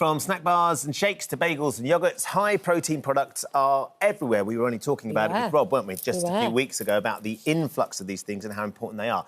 From snack bars and shakes to bagels and yogurts, high-protein products are everywhere. We were only talking about it with Rob, weren't we, just a few weeks ago, about the influx of these things and how important they are.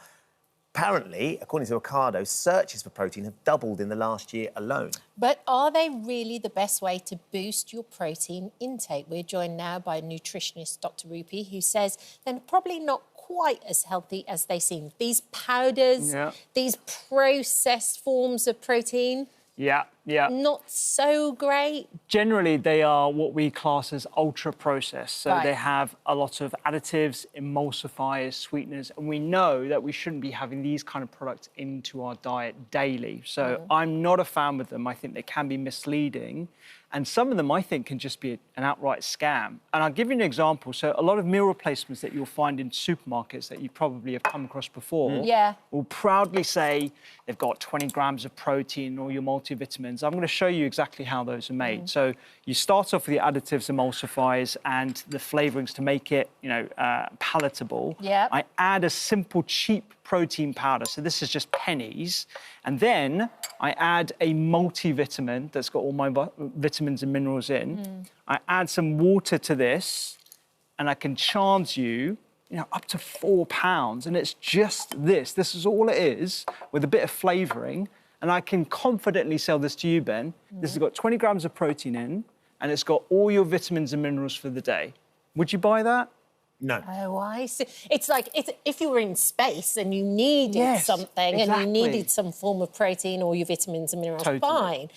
Apparently, according to Ocado, searches for protein have doubled in the last year alone. But are they really the best way to boost your protein intake? We're joined now by nutritionist Dr Rupy, who says they're probably not quite as healthy as they seem. These powders, these processed forms of protein... not so great. Generally, they are what we class as ultra-processed. So they have a lot of additives, emulsifiers, sweeteners, and we know that we shouldn't be having these kind of products into our diet daily. So I'm not a fan with them. I think they can be misleading. And some of them, I think, can just be an outright scam. And I'll give you an example. So a lot of meal replacements that you'll find in supermarkets that you probably have come across before will proudly say they've got 20 grams of protein or your multivitamins. I'm going to show you exactly how those are made. So you start off with the additives, emulsifiers, and the flavourings to make it, palatable. I add a simple, cheap protein powder. So this is just pennies. And then I add a multivitamin that's got all my vitamins and minerals in. I add some water to this, and I can charge you, up to 4 pounds. And it's just this. This is all it is, with a bit of flavouring. And I can confidently sell this to you, Ben. This has got 20 grams of protein in, and it's got all your vitamins and minerals for the day. Would you buy that? No. Oh, I see. It's like if you were in space and you needed something and you needed some form of protein or your vitamins and minerals, fine.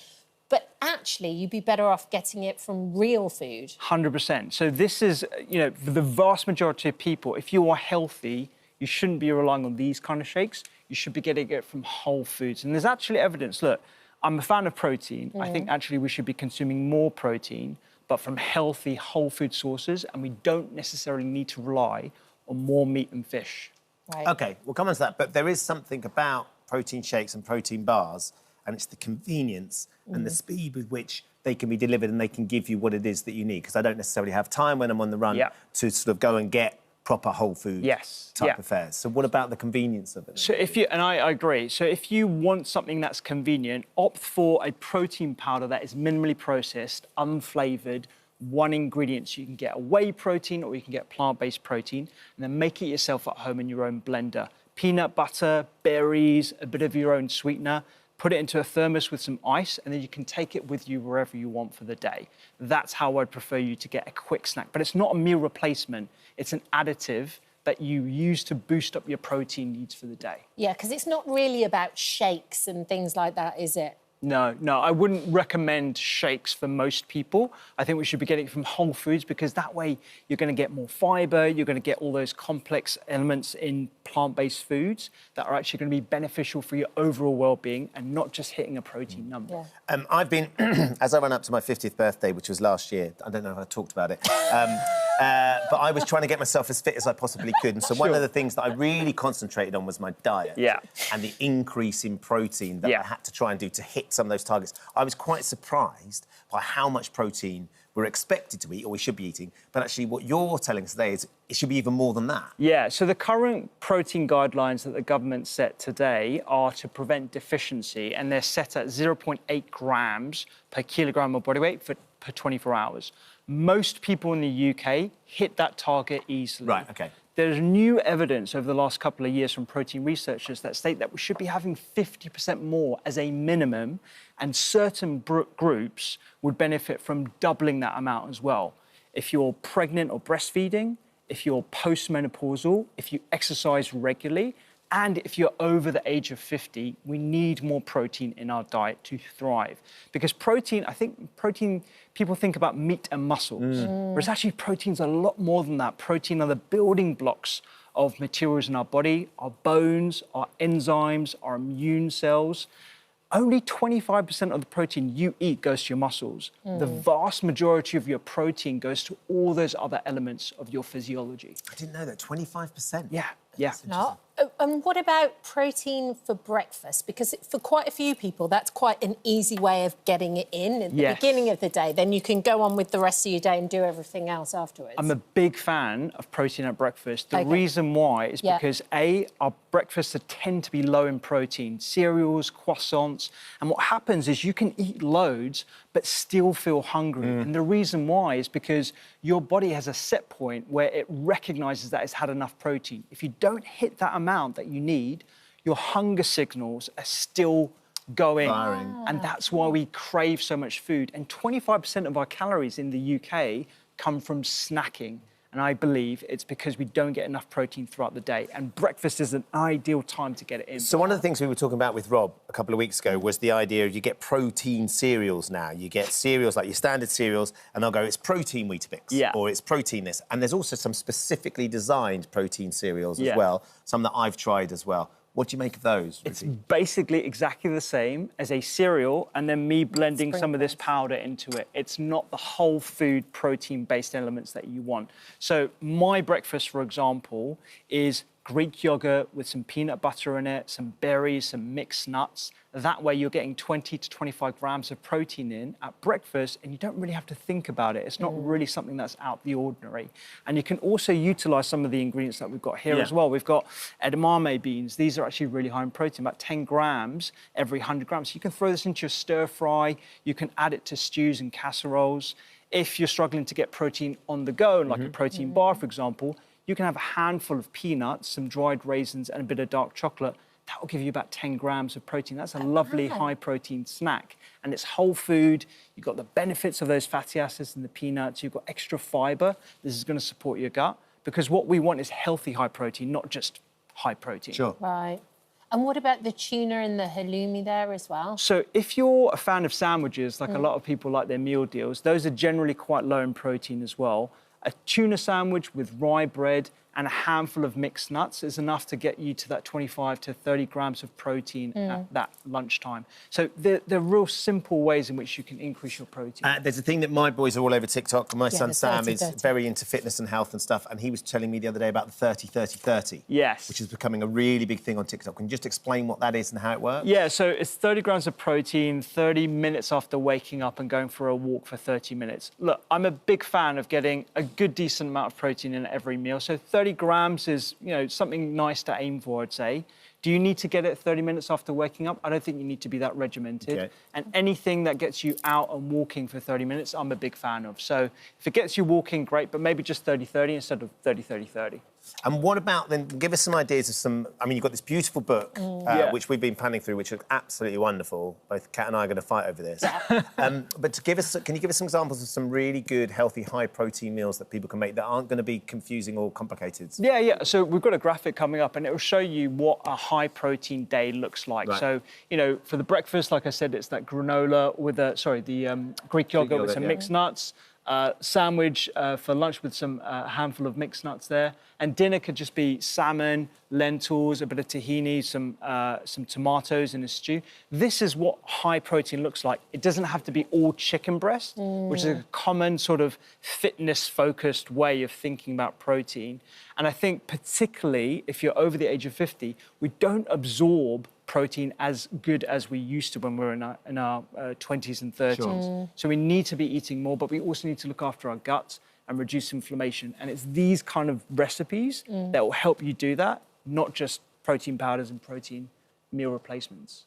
But actually, you'd be better off getting it from real food. 100%. So this is, for the vast majority of people, if you are healthy, you shouldn't be relying on these kind of shakes. You should be getting it from whole foods. And there's actually evidence. Look, I'm a fan of protein. I think actually we should be consuming more protein, but from healthy whole food sources, and we don't necessarily need to rely on more meat and fish. OK, we'll come on to that, but there is something about protein shakes and protein bars, and it's the convenience and the speed with which they can be delivered and they can give you what it is that you need, because I don't necessarily have time when I'm on the run to sort of go and get proper whole food type affairs. So what about the convenience of it? So and I agree. So if you want something that's convenient, opt for a protein powder that is minimally processed, unflavoured, one ingredient. So you can get a whey protein or you can get plant-based protein, and then make it yourself at home in your own blender. Peanut butter, berries, a bit of your own sweetener. Put it into a thermos with some ice, and then you can take it with you wherever you want for the day. That's how I'd prefer you to get a quick snack. But it's not a meal replacement. It's an additive that you use to boost up your protein needs for the day. Yeah, because it's not really about shakes and things like that, is it? No, I wouldn't recommend shakes for most people. I think we should be getting it from whole foods, because that way you're going to get more fibre, you're going to get all those complex elements in plant-based foods that are actually going to be beneficial for your overall well-being and not just hitting a protein number. I've been, as I run up to my 50th birthday, which was last year, I don't know if I talked about it, but I was trying to get myself as fit as I possibly could. And so one of the things that I really concentrated on was my diet and the increase in protein that I had to try and do to hit some of those targets. I was quite surprised by how much protein we're expected to eat, or we should be eating, but actually what you're telling us today is it should be even more than that. Yeah, so the current protein guidelines that the government set today are to prevent deficiency, and they're set at 0.8 grams per kilogram of body weight per 24 hours. Most people in the UK hit that target easily. Right, OK. There's new evidence over the last couple of years from protein researchers that state that we should be having 50% more as a minimum, and certain groups would benefit from doubling that amount as well. If you're pregnant or breastfeeding, if you're postmenopausal, if you exercise regularly, and if you're over the age of 50, we need more protein in our diet to thrive. Because protein, I think people think about meat and muscles, whereas actually protein's a lot more than that. Protein are the building blocks of materials in our body, our bones, our enzymes, our immune cells. Only 25% of the protein you eat goes to your muscles. The vast majority of your protein goes to all those other elements of your physiology. I didn't know that, 25%? Yeah. Not And what about protein for breakfast? Because for quite a few people, that's quite an easy way of getting it in at the beginning of the day. Then you can go on with the rest of your day and do everything else afterwards. I'm a big fan of protein at breakfast. The reason why is because, A, our breakfasts tend to be low in protein, cereals, croissants, and what happens is you can eat loads but still feel hungry. And the reason why is because your body has a set point where it recognises that it's had enough protein. If you don't hit that amount that you need, your hunger signals are still going. And that's why we crave so much food. And 25% of our calories in the UK come from snacking. And I believe it's because we don't get enough protein throughout the day. And breakfast is an ideal time to get it in. So one of the things we were talking about with Rob a couple of weeks ago was the idea of you get protein cereals now. You get cereals like your standard cereals, and they'll go, it's protein Weetabix, or it's protein this. And there's also some specifically designed protein cereals as well, some that I've tried as well. What do you make of those? It's basically exactly the same as a cereal and then me blending some of this powder into it. It's not the whole food protein-based elements that you want. So my breakfast, for example, is Greek yogurt with some peanut butter in it, some berries, some mixed nuts. That way you're getting 20 to 25 grams of protein in at breakfast and you don't really have to think about it. It's not really something that's out the ordinary. And you can also utilise some of the ingredients that we've got here as well. We've got edamame beans. These are actually really high in protein, about 10 grams every 100 grams. So you can throw this into your stir fry. You can add it to stews and casseroles. If you're struggling to get protein on the go, like a protein bar, for example, you can have a handful of peanuts, some dried raisins and a bit of dark chocolate. That will give you about 10 grams of protein. That's a lovely high-protein snack. And it's whole food. You've got the benefits of those fatty acids and the peanuts. You've got extra fibre. This is going to support your gut. Because what we want is healthy high protein, not just high protein. Sure. Right. And what about the tuna and the halloumi there as well? So if you're a fan of sandwiches, like a lot of people like their meal deals, those are generally quite low in protein as well. A tuna sandwich with rye bread and a handful of mixed nuts is enough to get you to that 25 to 30 grams of protein at that lunchtime. So they're real simple ways in which you can increase your protein. There's a thing that my boys are all over TikTok. My son Sam is very into fitness and health and stuff, and he was telling me the other day about the 30-30-30. Yes. Which is becoming a really big thing on TikTok. Can you just explain what that is and how it works? Yeah, so it's 30 grams of protein, 30 minutes after waking up and going for a walk for 30 minutes. Look, I'm a big fan of getting a good, decent amount of protein in every meal. So 30 grams is, you know, something nice to aim for, I'd say. Do you need to get it 30 minutes after waking up? I don't think you need to be that regimented. Okay. And anything that gets you out and walking for 30 minutes, I'm a big fan of. So if it gets you walking, great, but maybe just 30-30 instead of 30-30-30. And what about, then, give us some ideas of some... I mean, you've got this beautiful book, which we've been panning through, which looks absolutely wonderful. Both Kat and I are going to fight over this. But to give us, can you give us some examples of some really good, healthy, high-protein meals that people can make that aren't going to be confusing or complicated? Yeah. So we've got a graphic coming up, and it will show you what a high-protein day looks like. Right. So, you know, for the breakfast, like I said, it's that granola with the Greek yogurt with some mixed nuts. Sandwich for lunch with some handful of mixed nuts there. And dinner could just be salmon, lentils, a bit of tahini, some tomatoes in a stew. This is what high protein looks like. It doesn't have to be all chicken breast, which is a common sort of fitness-focused way of thinking about protein. And I think particularly if you're over the age of 50, we don't absorb protein as good as we used to when we were in our 20s and 30s. Sure. So we need to be eating more, but we also need to look after our guts and reduce inflammation. And it's these kind of recipes that will help you do that, not just protein powders and protein meal replacements.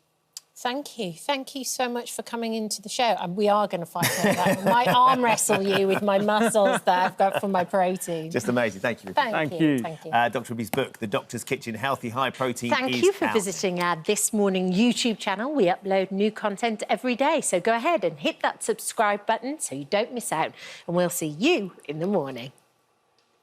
Thank you. Thank you so much for coming into the show. And we are going to fight over that. I might arm wrestle you with my muscles that I've got from my protein. Just amazing. Thank you. Thank you. Dr Rupy's book, The Doctor's Kitchen, Healthy High Protein, Thank you for visiting our This Morning YouTube channel. We upload new content every day. So go ahead and hit that subscribe button so you don't miss out. And we'll see you in the morning.